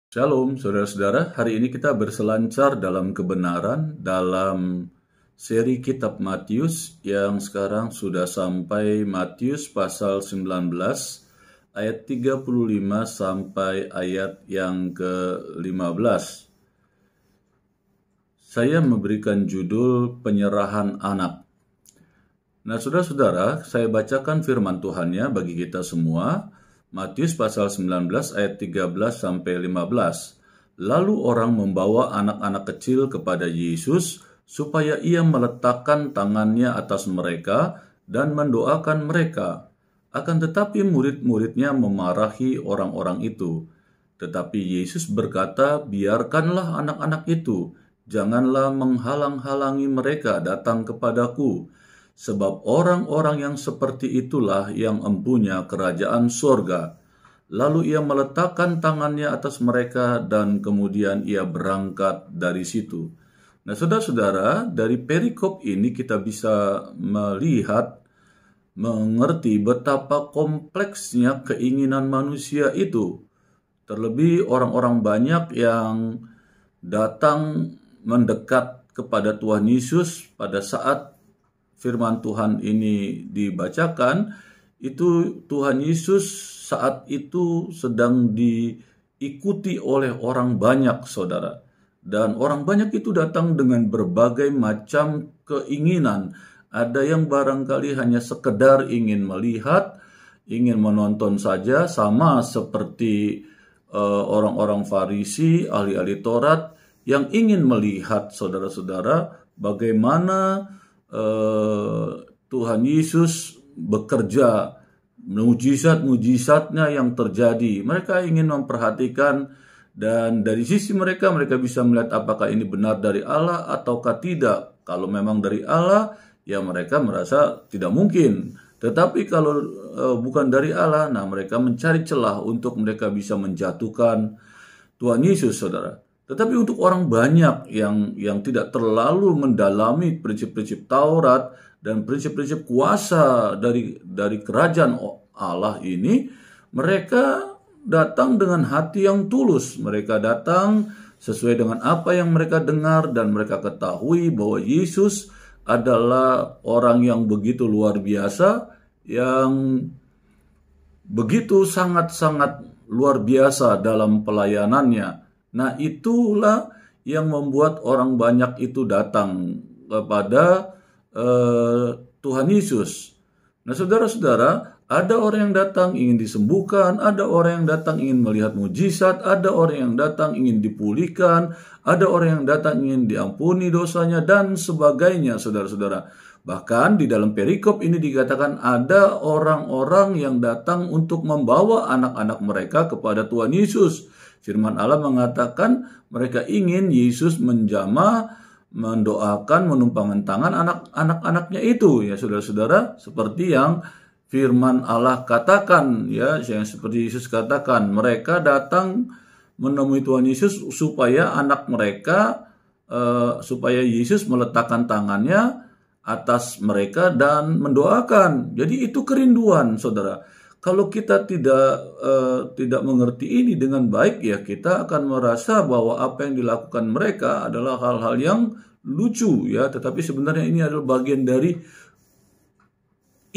Shalom, saudara-saudara. Hari ini kita berselancar dalam kebenaran dalam seri Kitab Matius yang sekarang sudah sampai Matius pasal 19 ayat 35 sampai ayat yang ke-15. Saya memberikan judul Penyerahan Anak. Nah, saudara-saudara, saya bacakan firman Tuhannya bagi kita semua. Matius pasal 19 ayat 13 sampai 15. Lalu orang membawa anak-anak kecil kepada Yesus supaya ia meletakkan tangannya atas mereka dan mendoakan mereka. Akan tetapi murid-muridnya memarahi orang-orang itu. Tetapi Yesus berkata, "Biarkanlah anak-anak itu, janganlah menghalang-halangi mereka datang kepadaku. Sebab orang-orang yang seperti itulah yang empunya kerajaan sorga." Lalu ia meletakkan tangannya atas mereka dan kemudian ia berangkat dari situ. Nah, saudara-saudara, dari perikop ini kita bisa mengerti betapa kompleksnya keinginan manusia itu. Terlebih orang-orang banyak yang datang mendekat kepada Tuhan Yesus pada saat firman Tuhan ini dibacakan, itu Tuhan Yesus saat itu sedang diikuti oleh orang banyak, saudara. Dan orang banyak itu datang dengan berbagai macam keinginan. Ada yang barangkali hanya sekedar ingin melihat, ingin menonton saja, sama seperti orang-orang Farisi, ahli-ahli Taurat, yang ingin melihat, saudara-saudara, bagaimana Tuhan Yesus bekerja, mujizat-mujizatnya yang terjadi. Mereka ingin memperhatikan, dan dari sisi mereka bisa melihat apakah ini benar dari Allah ataukah tidak. Kalau memang dari Allah, ya mereka merasa tidak mungkin. Tetapi kalau bukan dari Allah, nah mereka mencari celah untuk mereka bisa menjatuhkan Tuhan Yesus, saudara. Tetapi untuk orang banyak yang tidak terlalu mendalami prinsip-prinsip Taurat dan prinsip-prinsip kuasa dari kerajaan Allah ini, mereka datang dengan hati yang tulus. Mereka datang sesuai dengan apa yang mereka dengar dan mereka ketahui bahwa Yesus adalah orang yang begitu luar biasa, yang begitu sangat-sangat luar biasa dalam pelayanannya. Nah, itulah yang membuat orang banyak itu datang kepada Tuhan Yesus. Nah, saudara-saudara, ada orang yang datang ingin disembuhkan, ada orang yang datang ingin melihat mujizat, ada orang yang datang ingin dipulihkan, ada orang yang datang ingin diampuni dosanya, dan sebagainya, saudara-saudara. Bahkan di dalam perikop ini dikatakan ada orang-orang yang datang untuk membawa anak-anak mereka kepada Tuhan Yesus. Firman Allah mengatakan mereka ingin Yesus menjamah, mendoakan, menumpangkan tangan anak-anaknya itu, ya saudara-saudara, seperti yang firman Allah katakan, ya, yang seperti Yesus katakan, mereka datang menemui Tuhan Yesus supaya anak mereka, supaya Yesus meletakkan tangannya atas mereka dan mendoakan. Jadi itu kerinduan, saudara. Kalau kita tidak mengerti ini dengan baik, ya kita akan merasa bahwa apa yang dilakukan mereka adalah hal-hal yang lucu, ya. Tetapi sebenarnya ini adalah bagian dari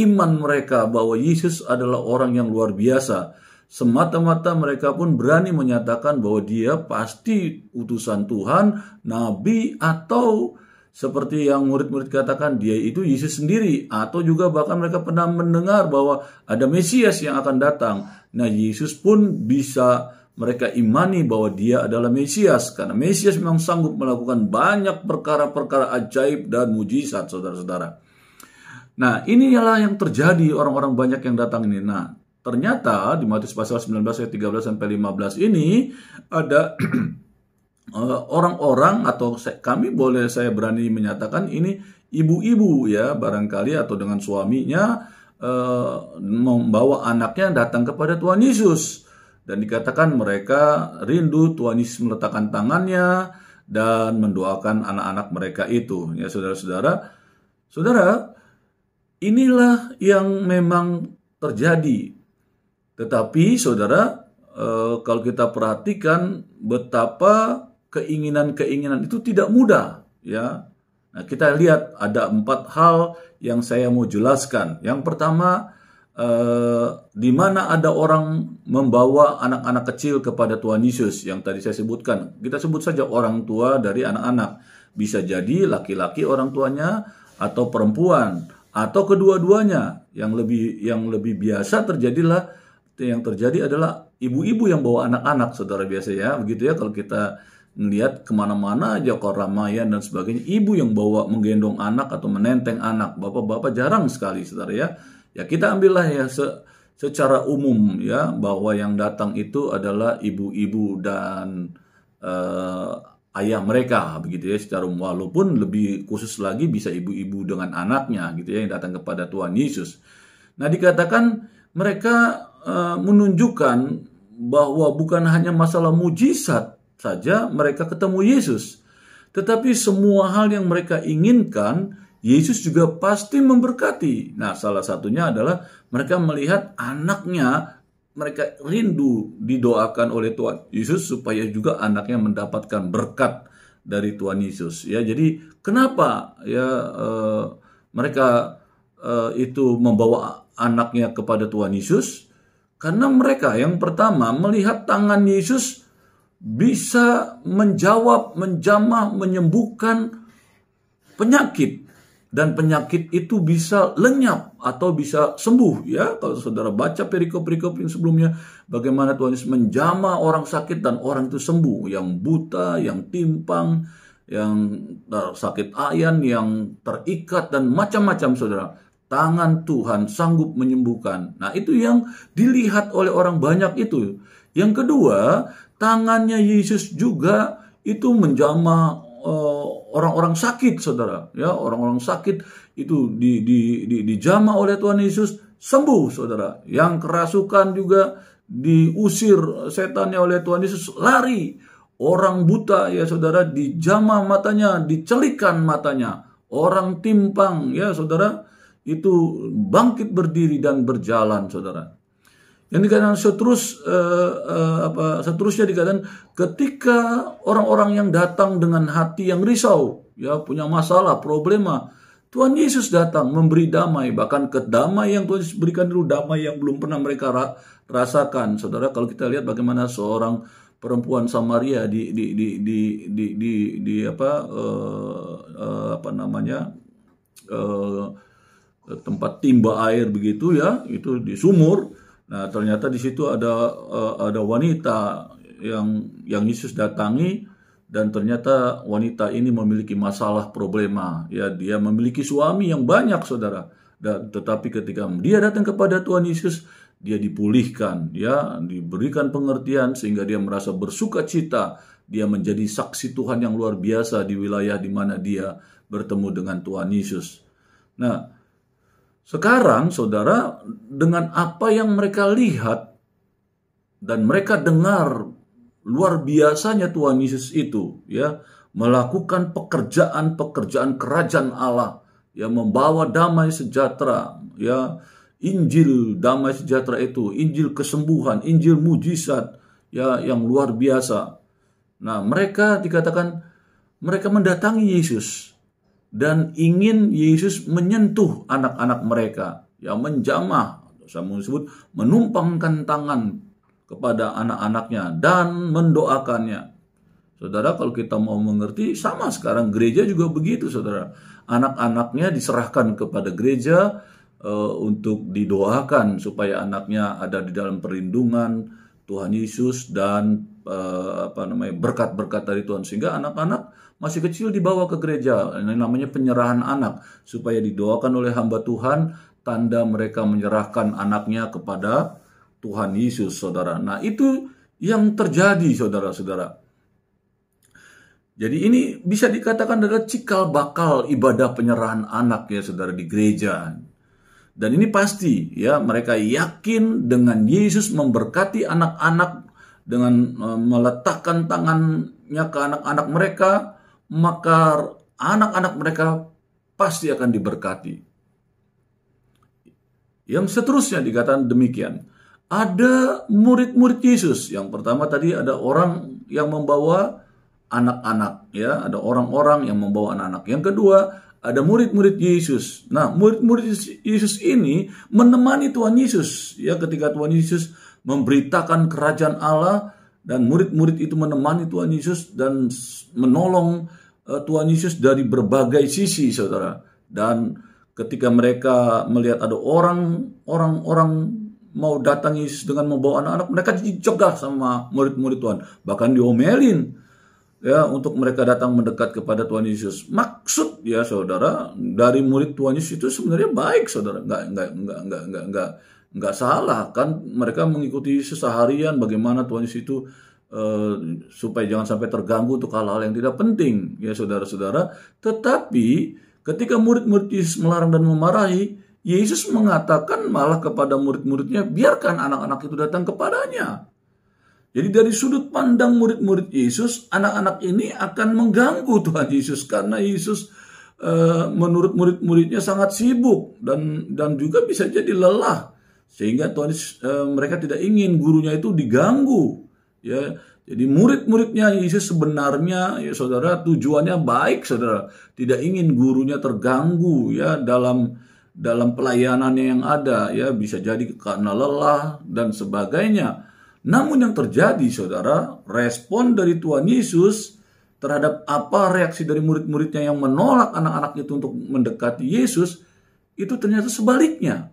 iman mereka bahwa Yesus adalah orang yang luar biasa. Semata-mata mereka pun berani menyatakan bahwa dia pasti utusan Tuhan, nabi, atau seperti yang murid-murid katakan, dia itu Yesus sendiri. Atau juga bahkan mereka pernah mendengar bahwa ada Mesias yang akan datang. Nah, Yesus pun bisa mereka imani bahwa dia adalah Mesias. Karena Mesias memang sanggup melakukan banyak perkara-perkara ajaib dan mujizat, saudara-saudara. Nah, inilah yang terjadi, orang-orang banyak yang datang ini. Nah, ternyata di Matius pasal 19 ayat 13 sampai 15 ini ada orang-orang, atau saya berani menyatakan ini ibu-ibu, ya, barangkali, atau dengan suaminya membawa anaknya datang kepada Tuhan Yesus, dan dikatakan mereka rindu Tuhan Yesus meletakkan tangannya dan mendoakan anak-anak mereka itu, ya saudara-saudara. Saudara, inilah yang memang terjadi. Tetapi saudara, kalau kita perhatikan betapa keinginan-keinginan itu tidak mudah, ya. Nah, kita lihat ada 4 hal yang saya mau jelaskan. Yang pertama, di mana ada orang membawa anak-anak kecil kepada Tuhan Yesus yang tadi saya sebutkan. Kita sebut saja orang tua dari anak-anak. Bisa jadi laki-laki orang tuanya atau perempuan atau kedua-duanya. Yang lebih biasa yang terjadi adalah ibu-ibu yang bawa anak-anak, saudara, biasa ya. Begitu ya, kalau kita melihat kemana-mana aja, keramaian dan sebagainya, ibu yang bawa menggendong anak atau menenteng anak. Bapak-bapak jarang sekali, saudara ya. Ya kita ambillah ya secara umum ya, bahwa yang datang itu adalah ibu-ibu dan ayah mereka, begitu ya, secara umum. Walaupun lebih khusus lagi bisa ibu-ibu dengan anaknya gitu ya, yang datang kepada Tuhan Yesus. Nah, dikatakan mereka menunjukkan bahwa bukan hanya masalah mujizat saja mereka ketemu Yesus, tetapi semua hal yang mereka inginkan Yesus juga pasti memberkati. Nah, salah satunya adalah mereka melihat anaknya, mereka rindu didoakan oleh Tuhan Yesus supaya juga anaknya mendapatkan berkat dari Tuhan Yesus. Ya, jadi kenapa ya mereka itu membawa anaknya kepada Tuhan Yesus? Karena mereka yang pertama melihat tangan Yesus bisa menjawab, menjamah, menyembuhkan penyakit. Dan penyakit itu bisa lenyap atau bisa sembuh ya. Kalau saudara baca perikop-perikop yang sebelumnya, bagaimana Tuhan Yesus menjamah orang sakit dan orang itu sembuh. Yang buta, yang timpang, yang sakit ayan, yang terikat dan macam-macam, saudara. Tangan Tuhan sanggup menyembuhkan. Nah, itu yang dilihat oleh orang banyak itu. Yang kedua, tangannya Yesus juga itu menjamah orang-orang sakit, saudara. Ya, orang-orang sakit itu dijamah oleh Tuhan Yesus, sembuh, saudara. Yang kerasukan juga diusir setannya oleh Tuhan Yesus, lari. Orang buta ya, saudara, dijamah matanya, dicelikan matanya. Orang timpang ya, saudara, itu bangkit berdiri dan berjalan, saudara. Yang dikatakan seterusnya dikatakan ketika orang-orang yang datang dengan hati yang risau, ya, punya masalah, problema, Tuhan Yesus datang memberi damai, bahkan kedamaian yang Tuhan Yesus berikan dulu, damai yang belum pernah mereka rasakan, saudara. Kalau kita lihat bagaimana seorang perempuan Samaria tempat timba air begitu ya, itu di sumur. Nah, ternyata di situ ada wanita yang Yesus datangi, dan ternyata wanita ini memiliki masalah, problema. Ya, dia memiliki suami yang banyak, saudara. Tetapi ketika dia datang kepada Tuhan Yesus, dia dipulihkan, ya, diberikan pengertian sehingga dia merasa bersuka cita. Dia menjadi saksi Tuhan yang luar biasa di wilayah di mana dia bertemu dengan Tuhan Yesus. Nah, sekarang, saudara, dengan apa yang mereka lihat dan mereka dengar, luar biasanya Tuhan Yesus itu, ya, melakukan pekerjaan kerajaan Allah, ya, membawa damai sejahtera, ya, Injil damai sejahtera itu, Injil kesembuhan, Injil mujizat, ya, yang luar biasa. Nah, mereka dikatakan mereka mendatangi Yesus dan ingin Yesus menyentuh anak-anak mereka, ya, menjamah, saya mau sebut menumpangkan tangan kepada anak-anaknya dan mendoakannya. Saudara, kalau kita mau mengerti, sama sekarang gereja juga begitu, saudara. Anak-anaknya diserahkan kepada gereja untuk didoakan supaya anaknya ada di dalam perlindungan Tuhan Yesus dan berkat-berkat dari Tuhan, sehingga anak-anak masih kecil dibawa ke gereja. Ini namanya penyerahan anak, supaya didoakan oleh hamba Tuhan, tanda mereka menyerahkan anaknya kepada Tuhan Yesus, saudara. Nah, itu yang terjadi, saudara-saudara. Jadi ini bisa dikatakan adalah cikal bakal ibadah penyerahan anak, ya, saudara, di gereja. Dan ini pasti, ya, mereka yakin dengan Yesus memberkati anak-anak dengan meletakkan tangannya ke anak-anak mereka, maka anak-anak mereka pasti akan diberkati. Yang seterusnya dikatakan demikian. ada murid-murid Yesus. Yang pertama tadi ada orang yang membawa anak-anak, ya, ada orang-orang yang membawa anak-anak. Yang kedua, ada murid-murid Yesus. Nah, murid-murid Yesus ini menemani Tuhan Yesus, ya, ketika Tuhan Yesus memberitakan kerajaan Allah, dan murid-murid itu menemani Tuhan Yesus dan menolong Tuhan Yesus dari berbagai sisi, saudara. Dan ketika mereka melihat ada orang mau datang Yesus dengan membawa anak-anak, mereka dicegah sama murid-murid Tuhan, bahkan diomelin, ya, untuk mereka datang mendekat kepada Tuhan Yesus. Maksud, ya saudara, dari murid Tuhan Yesus itu sebenarnya baik, saudara, nggak salah kan, mereka mengikuti Yesus seharian, bagaimana Tuhan Yesus itu supaya jangan sampai terganggu untuk hal-hal yang tidak penting, ya saudara-saudara. Tetapi ketika murid-murid Yesus melarang dan memarahi, Yesus mengatakan malah kepada murid-muridnya, biarkan anak-anak itu datang kepadanya. Jadi dari sudut pandang murid-murid Yesus, anak-anak ini akan mengganggu Tuhan Yesus, karena Yesus menurut murid-muridnya sangat sibuk dan juga bisa jadi lelah, sehingga Tuhan mereka tidak ingin gurunya itu diganggu, ya. Jadi murid-muridnya Yesus sebenarnya, ya saudara, tujuannya baik, saudara, tidak ingin gurunya terganggu, ya, dalam pelayanannya yang ada, ya, bisa jadi karena lelah dan sebagainya. Namun yang terjadi, saudara, respon dari Tuhan Yesus terhadap apa reaksi dari murid-muridnya yang menolak anak-anak itu untuk mendekati Yesus, itu ternyata sebaliknya.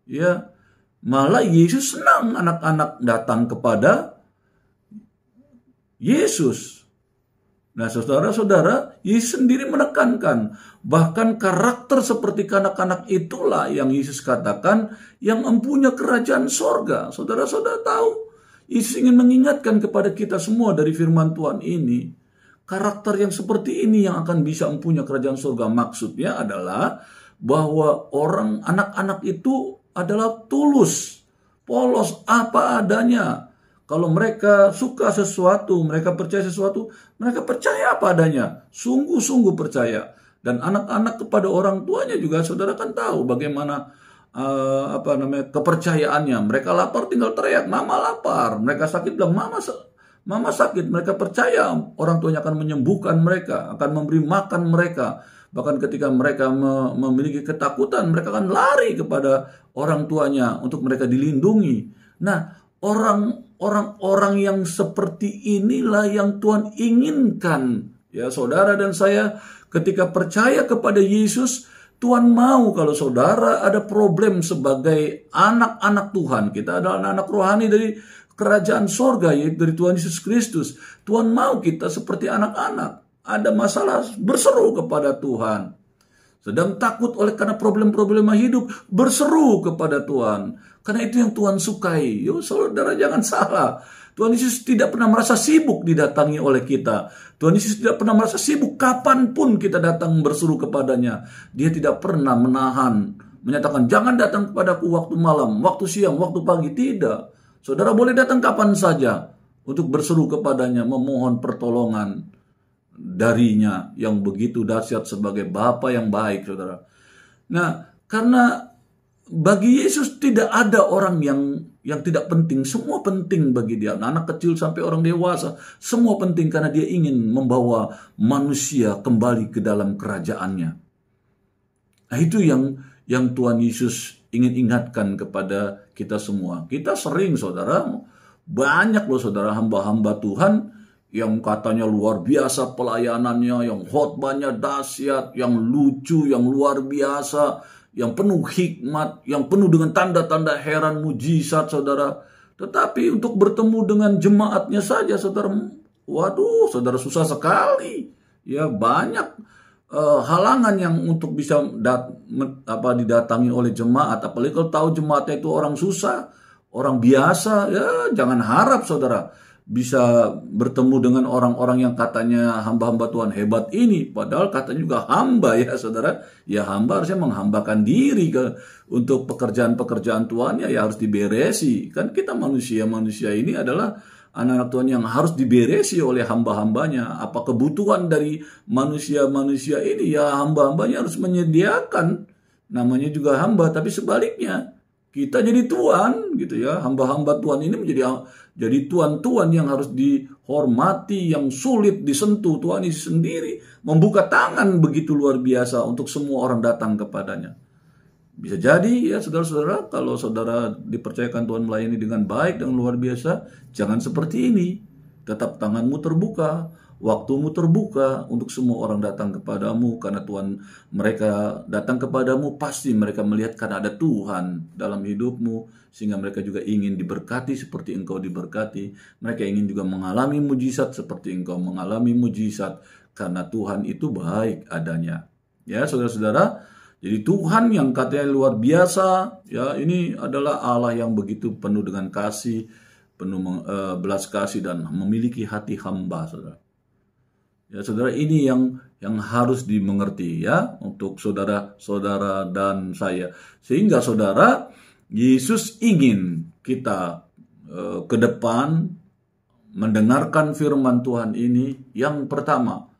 Ya, malah Yesus senang anak-anak datang kepada Yesus. Nah, saudara-saudara, Yesus sendiri menekankan, bahkan karakter seperti kanak-kanak itulah yang Yesus katakan yang mempunyai kerajaan sorga. Saudara-saudara tahu, Yesus ingin mengingatkan kepada kita semua dari firman Tuhan ini, karakter yang seperti ini yang akan bisa mempunyai kerajaan sorga. Maksudnya adalah bahwa anak-anak itu adalah tulus, polos, apa adanya. Kalau mereka suka sesuatu, mereka percaya sesuatu, mereka percaya apa adanya, sungguh-sungguh percaya. Dan anak-anak kepada orang tuanya juga, saudara kan tahu bagaimana kepercayaannya. Mereka lapar tinggal teriak, mama lapar. Mereka sakit bilang, mama sakit. Mereka percaya orang tuanya akan menyembuhkan mereka, akan memberi makan mereka. Bahkan ketika mereka memiliki ketakutan, mereka akan lari kepada orang tuanya untuk mereka dilindungi. Nah, orang-orang yang seperti inilah yang Tuhan inginkan. Ya, saudara dan saya ketika percaya kepada Yesus, Tuhan mau kalau saudara ada problem sebagai anak-anak Tuhan. Kita adalah anak-anak rohani dari kerajaan sorga, yaitu dari Tuhan Yesus Kristus. Tuhan mau kita seperti anak-anak. Ada masalah, berseru kepada Tuhan. Sedang takut karena problem-problema hidup, berseru kepada Tuhan. Karena itu yang Tuhan sukai. Yo, saudara jangan salah. Tuhan Yesus tidak pernah merasa sibuk didatangi oleh kita. Tuhan Yesus tidak pernah merasa sibuk kapanpun kita datang berseru kepadanya. Dia tidak pernah menyatakan jangan datang kepadaku waktu malam, waktu siang, waktu pagi. Tidak. Saudara boleh datang kapan saja untuk berseru kepadanya, memohon pertolongan darinya yang begitu dahsyat sebagai Bapa yang baik, saudara. Nah, karena bagi Yesus tidak ada orang yang tidak penting, semua penting bagi dia. Anak kecil sampai orang dewasa, semua penting karena dia ingin membawa manusia kembali ke dalam kerajaannya. Nah, itu yang Tuhan Yesus ingin ingatkan kepada kita semua. Kita sering, saudara, banyak loh saudara hamba-hamba Tuhan yang katanya luar biasa pelayanannya, yang khotbahnya dahsyat, yang lucu, yang luar biasa, yang penuh hikmat, yang penuh dengan tanda-tanda heran mujizat, saudara. Tetapi untuk bertemu dengan jemaatnya saja, saudara, waduh, saudara, susah sekali. Ya, banyak halangan yang untuk bisa didatangi oleh jemaat. Apalagi kalau tahu jemaatnya itu orang susah, orang biasa, ya jangan harap, saudara, bisa bertemu dengan orang-orang yang katanya hamba-hamba Tuhan hebat ini. Padahal katanya juga hamba, ya saudara. Ya hamba harusnya menghambakan diri untuk pekerjaan-pekerjaan Tuhan, ya harus diberesi. Kan kita manusia-manusia ini adalah anak-anak Tuhan yang harus diberesi oleh hamba-hambanya. Apa kebutuhan dari manusia-manusia ini? Ya hamba-hambanya harus menyediakan. Namanya juga hamba, tapi sebaliknya. Kita jadi tuan gitu ya. Hamba-hamba Tuhan ini jadi tuan-tuan yang harus dihormati, yang sulit disentuh. Tuhan Yesus sendiri membuka tangan begitu luar biasa untuk semua orang datang kepadanya. Bisa jadi ya saudara-saudara, kalau saudara dipercayakan Tuhan melayani dengan baik dan luar biasa, jangan seperti ini. Tetap tanganmu terbuka, waktumu terbuka untuk semua orang datang kepadamu, karena Tuhan, mereka datang kepadamu pasti mereka melihat karena ada Tuhan dalam hidupmu, sehingga mereka juga ingin diberkati seperti engkau diberkati. Mereka ingin juga mengalami mujizat seperti engkau mengalami mujizat, karena Tuhan itu baik adanya. Ya saudara-saudara, jadi Tuhan yang katanya luar biasa, ya ini adalah Allah yang begitu penuh dengan kasih, penuh belas kasih dan memiliki hati hamba, saudara. Ya saudara, ini yang harus dimengerti ya untuk saudara-saudara dan saya. Sehingga saudara, Yesus ingin kita ke depan mendengarkan firman Tuhan ini. Yang pertama,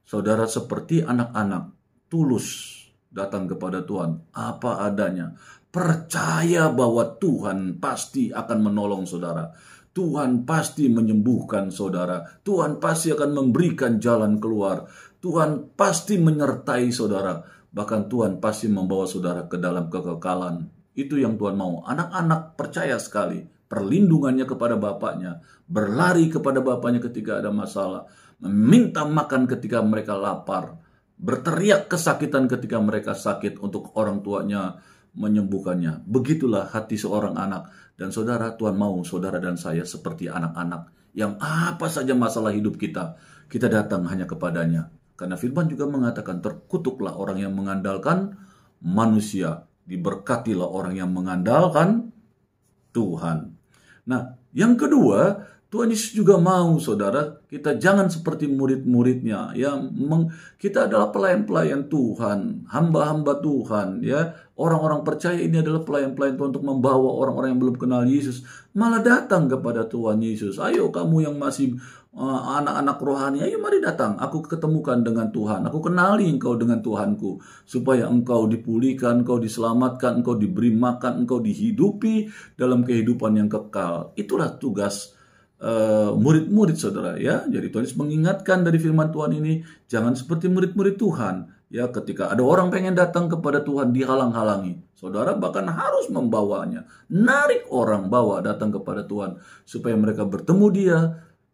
saudara seperti anak-anak tulus datang kepada Tuhan apa adanya. Percaya bahwa Tuhan pasti akan menolong saudara. Tuhan pasti menyembuhkan saudara. Tuhan pasti akan memberikan jalan keluar. Tuhan pasti menyertai saudara. Bahkan Tuhan pasti membawa saudara ke dalam kekekalan. Itu yang Tuhan mau. Anak-anak percaya sekali perlindungannya kepada bapaknya. Berlari kepada bapaknya ketika ada masalah. Meminta makan ketika mereka lapar. Berteriak kesakitan ketika mereka sakit untuk orang tuanya menyembuhkannya. Begitulah hati seorang anak. Dan saudara, Tuhan mau saudara dan saya seperti anak-anak yang apa saja masalah hidup kita datang hanya kepadanya. Karena firman juga mengatakan, terkutuklah orang yang mengandalkan manusia, diberkatilah orang yang mengandalkan Tuhan. Nah, yang kedua, Tuhan Yesus juga mau saudara, kita jangan seperti murid-muridnya. Ya, kita adalah pelayan-pelayan Tuhan, hamba-hamba Tuhan. Ya, orang-orang percaya ini adalah pelayan-pelayan Tuhan untuk membawa orang-orang yang belum kenal Yesus malah datang kepada Tuhan Yesus. Ayo kamu yang masih anak-anak rohani, ayo mari datang. Aku ketemukan dengan Tuhan. Aku kenali engkau dengan Tuhanku. Supaya engkau dipulihkan, engkau diselamatkan, engkau diberi makan, engkau dihidupi dalam kehidupan yang kekal. Itulah tugas murid-murid saudara ya. Jadi Tuhan Yesus mengingatkan dari firman Tuhan ini, jangan seperti murid-murid Tuhan ya, ketika ada orang pengen datang kepada Tuhan dihalang-halangi. Saudara bahkan harus membawanya, narik orang bawa datang kepada Tuhan supaya mereka bertemu Dia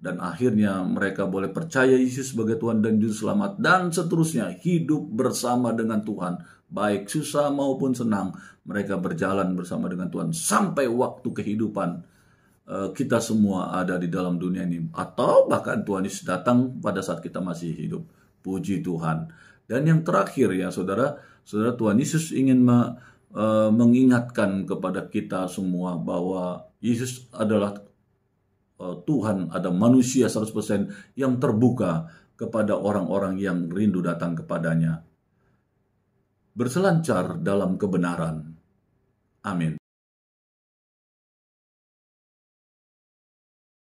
dan akhirnya mereka boleh percaya Yesus sebagai Tuhan dan Juru Selamat, dan seterusnya hidup bersama dengan Tuhan, baik susah maupun senang. Mereka berjalan bersama dengan Tuhan sampai waktu kehidupan kita semua ada di dalam dunia ini, atau bahkan Tuhan Yesus datang pada saat kita masih hidup. Puji Tuhan. Dan yang terakhir ya saudara, Tuhan Yesus ingin mengingatkan kepada kita semua bahwa Yesus adalah Tuhan, ada manusia 100% yang terbuka kepada orang-orang yang rindu datang kepadanya. Berselancar dalam kebenaran. Amin.